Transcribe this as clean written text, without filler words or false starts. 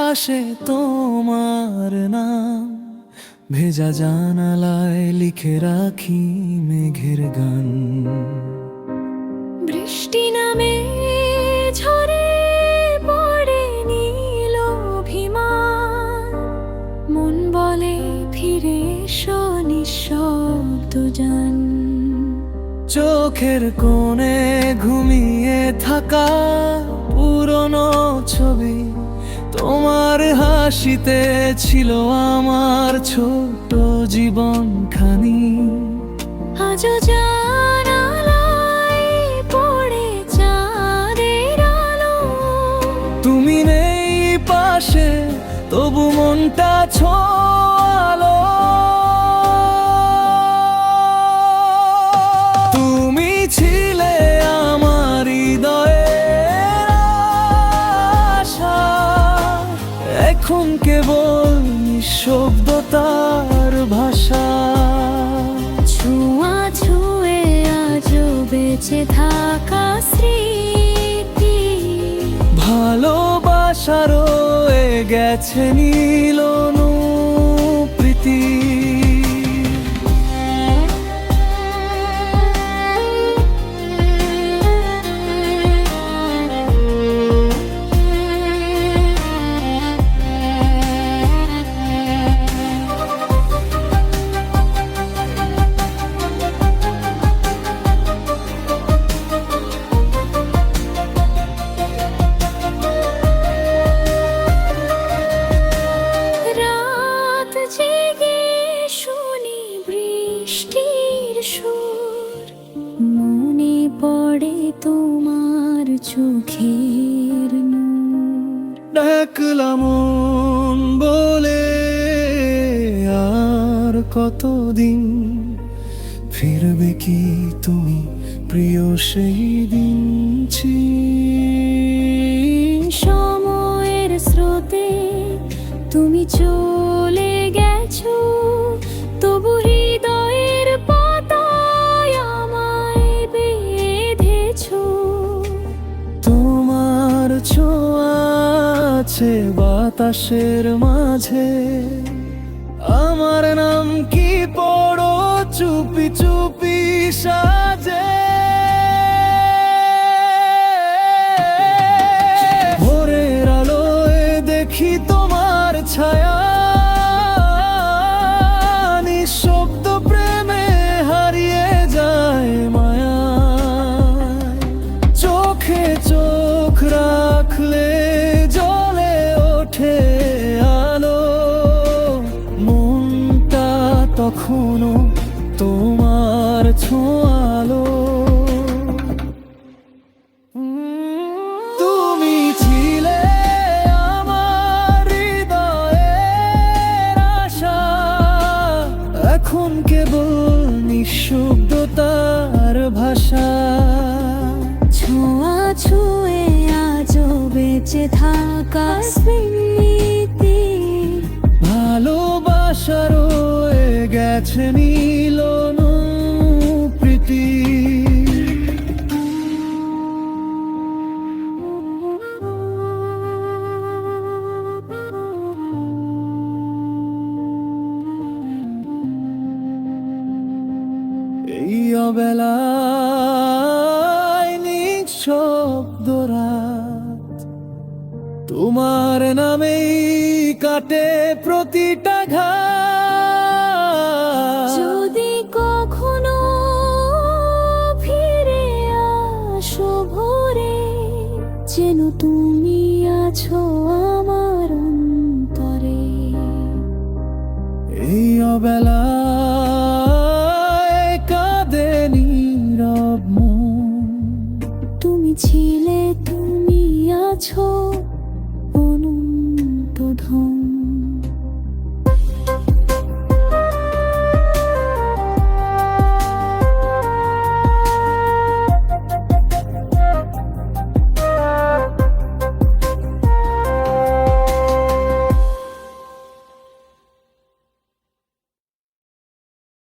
আকাশে তোমার নাম, ভেজা জানালায় লিখে রাখি মেঘের গান। বৃষ্টি নামে ঝরে পড়ে নীল অভিমান, মন বলে ফিরে এসো নিঃশব্দ জান। চোখের কোণে ঘুমিয়ে থাকা পুরনো ছবি, তোমার হাসিতে ছিল আমার ছোট জীবনখানি। আজও জানালায় পড়ে চাঁদের আলো, তুমি নেই পাশে তবু মনটা ছোঁয়ালো। তুমি ছিলে আমার হৃদয়ের আশা, এখন কেবল নিঃশব্দতার ভাষা। ছোঁয়া ছুঁয়ে আজও বেঁচে থাকা স্মৃতি, ভালোবাসা রয়ে গেছে নীল অনুপ্রীতি। রাত জেগে শুনি বৃষ্টির সুর, মনে পড়ে তোমার চোখের নূর। ডাকলাম মন বলে আর কতদিন, ফিরবে কি তুমি প্রিয় সেই দিন? সময়ের স্রোতে তুমি চলে গেছো, তবু হৃদয়ের পাতায় আমায় বেঁধেছো। তোমার ছোঁয়া আছে বাতাসের মাঝে, আমার নাম কি পড়ো চুপি চুপি সাজে। ভোরের আলোয় দেখি তোমার ছায়া, নিঃশব্দ প্রেমে হারিয়ে যায় মায়া। চোখে চোখ রাখলে জ্বলে ওঠে আলো, মনটা তখনও তোমার ছোঁয়ালো। তুমি ছিলে আমার হৃদয়ের আশা, এখন কেবল নিঃশব্দতার ভাষা। ছোঁয়া ছুঁয়ে আজও বেঁচে থাকা স্মৃতি, ভালোবাসা রয়ে গেছে নীল অনুপ্রীতি। এই অবেলায় নিঃশব্দ রাত, তোমার নামেই কাটে প্রতিটা ঘাট। যদি কখনো ফিরে আসো ভোরে, যেন তুমি আছো আমার অন্তরে। এই অবেলা